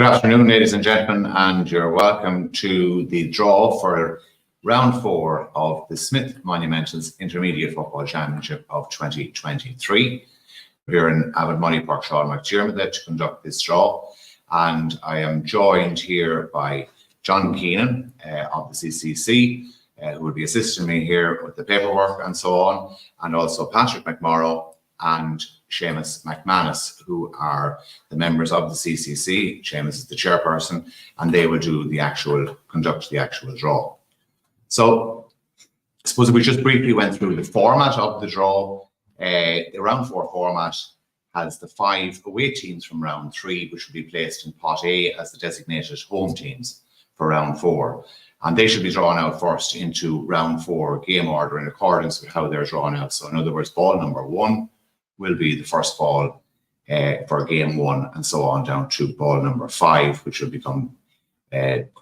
Good afternoon, ladies and gentlemen, and you're welcome to the draw for round 4 of the Smith Monumentals Intermediate Football Championship of 2023. We're here in Avid Money Park, Sean McDermott, to conduct this draw, and I am joined here by John Keenan of the CCC, who will be assisting me here with the paperwork and so on, and also Patrick McMorrow and Seamus McManus, who are the members of the CCC. Seamus is the chairperson, and they will conduct the actual draw. So I suppose we just briefly went through the format of the draw. The round 4 format has the 5 away teams from round 3, which will be placed in pot A as the designated home teams for round 4. And they should be drawn out first into round 4 game order in accordance with how they're drawn out. So in other words, ball number 1 will be the first ball for game 1, and so on down to ball number 5, which will become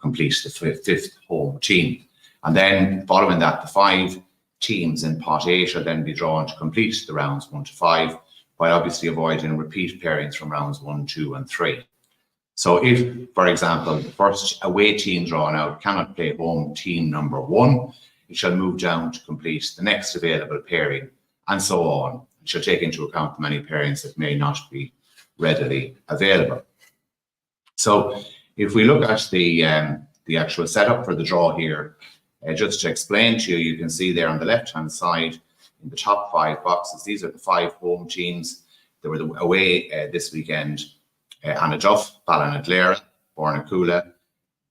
complete the 5th home team. And then following that, the 5 teams in pot A shall then be drawn to complete the rounds 1 to 5, while obviously avoiding repeat pairings from rounds 1, 2 and 3. So if, for example, the first away team drawn out cannot play home team number 1, it shall move down to complete the next available pairing, and so on. It shall take into account the many pairings that may not be readily available. So if we look at the actual setup for the draw here, just to explain to you, you can see there on the left-hand side in the top 5 boxes, these are the 5 home teams that were away this weekend. Anaduff, Ballinadlera, Bornacoola,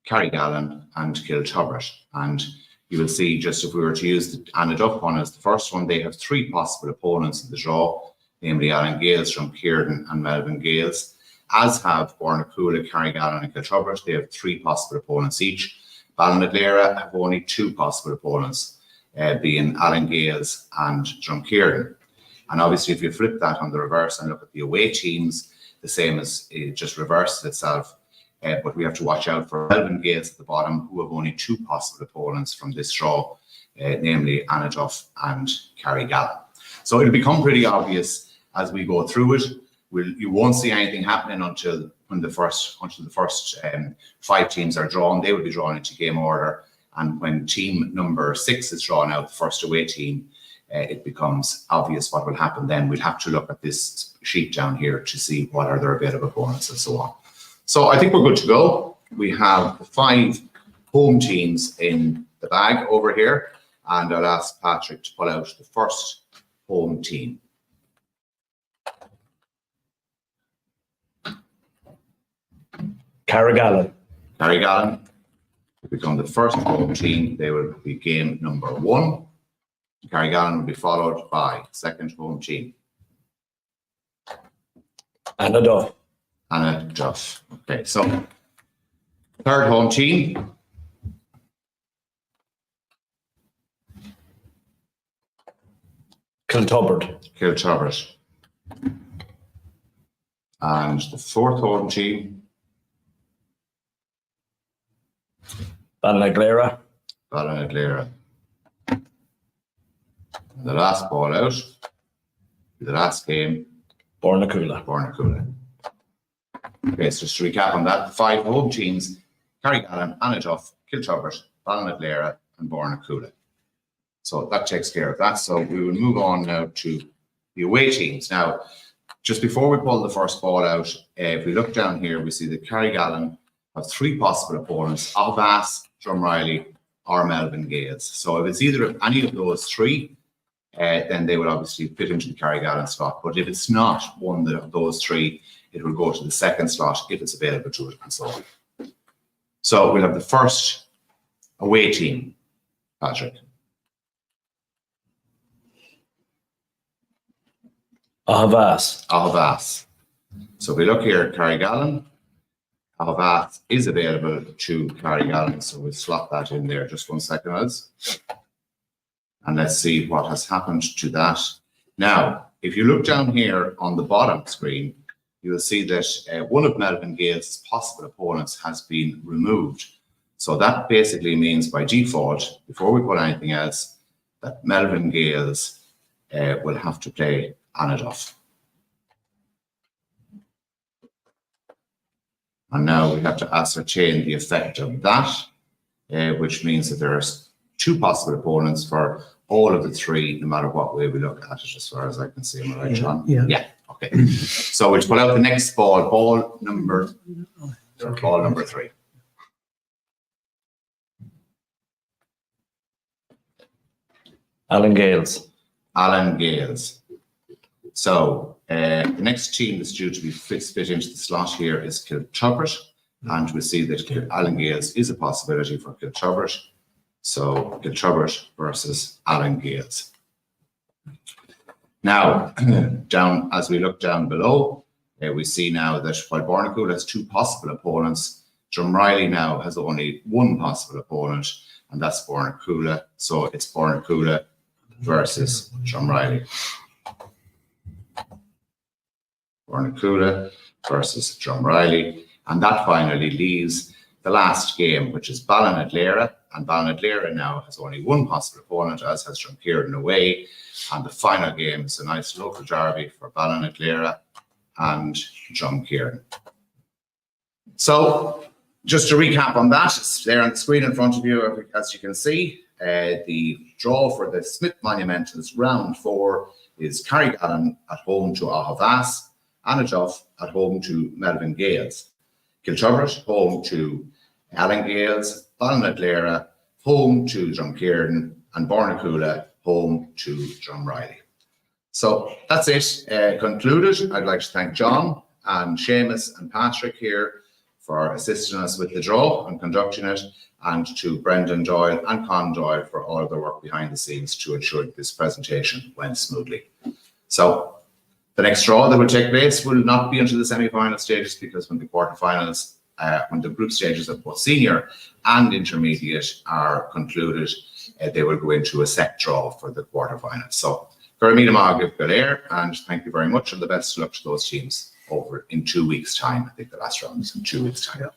Carrigallen and Kilturbert. And you will see, just if we were to use the Anaduff one as the first one, they have 3 possible opponents in the draw, namely Alan Gales from Kieran and Melvin Gales, as have Bornacoola, Carrigallen and Kilturbert. They have 3 possible opponents each. Ballinadlera have only 2 possible opponents, being Alan Gales and Drumkieran. And obviously, if you flip that on the reverse and look at the away teams, the same as it just reverses itself. But we have to watch out for Melvin Gales at the bottom, who have only 2 possible opponents from this draw, namely Anaduff and Carrigallen. So it'll become pretty obvious as we go through it. You won't see anything happening until the first 5 teams are drawn. They will be drawn into game order, and when team number 6 is drawn out, the first away team, it becomes obvious what will happen then. We'll have to look at this sheet down here to see what are their available opponents and so on. So I think we're good to go. We have 5 home teams in the bag over here, and I'll ask Patrick to pull out the first home team. Carrigallen. Carrigallen will become the first home team. They will be game number 1. Carrigallen will be followed by second home team. Anaduff. Anaduff. Okay, so third home team. Kilturbert. Kilturbert. And the fourth home team. Ballinadlera. Ballinadlera. The last ball out, the last game, Bornacoola. Bornacoola. Okay, so just to recap on that, the 5 home teams: Carrigallen, Anaduff, Kilturbert, Ballinadlera and Bornacoola. So that takes care of that. So we will move on now to the away teams. Now, just before we pull the first ball out, if we look down here, we see that Carrigallen have 3 possible opponents: Aughavas, Drumreilly or Melvin Gales. So if it's either of any of those 3, then they will obviously fit into the Carrigallen slot. But if it's not one of those 3, it will go to the second slot if it's available to it, and so on. So we'll have the first away team, Patrick. Aughavas. Aughavas. So if we look here at Carrigallen, Aughavas is available to Carrigallen, so we'll slot that in there. Just 1 second, lads. And let's see what has happened to that. Now, if you look down here on the bottom screen, you will see that one of Melvin Gales' possible opponents has been removed. So that basically means by default, before we put anything else, that Melvin Gales will have to play Anaduff. And now we have to ascertain the effect of that, which means that there are 2 possible opponents for all of the 3, no matter what way we look at it, as far as I can see. Am I right, John? Yeah. Okay. So we'll pull out the next ball number 3. Alan Gales. Alan Gales. So the next team that's due to be fit into the slot here is Kiltubbert, and we see that Alan Gales is a possibility for Kiltubbert. So Kiltubbert versus Alan Gales. Now, as we look down below, we see now that while Bornacool has 2 possible opponents, Drumreilly now has only 1 possible opponent, and that's Bornacool. So it's Bornacool versus Drumreilly. Bornacool versus Drumreilly. And that finally leaves the last game, which is Ballinadlera. And Ballinadlera now has only 1 possible opponent, as has Drumkieran away. And the final game is a nice local derby for Ballinadlera and Drumkieran. So just to recap on that, it's there on the screen in front of you, as you can see. The draw for the Smith Monumentals round 4 is Carrigallen at home to Ahavas, Anaduff at home to Melvin Gales, Kiltubbert home to Alan Gales, Ballinadlera home to Drumkieran, and Bornacool home to Drumreilly. So that's it concluded. I'd like to thank John and Seamus and Patrick here for assisting us with the draw and conducting it, and to Brendan Doyle and Con Doyle for all of their work behind the scenes to ensure that this presentation went smoothly. So the next draw that will take place will not be until the semi-final stages, because when the quarterfinals, when the group stages of both senior and intermediate are concluded, they will go into a set draw for the quarterfinals. So, and thank you very much, and the best of luck to those teams over in 2 weeks' time. I think the last round is in 2 weeks' time. Yeah.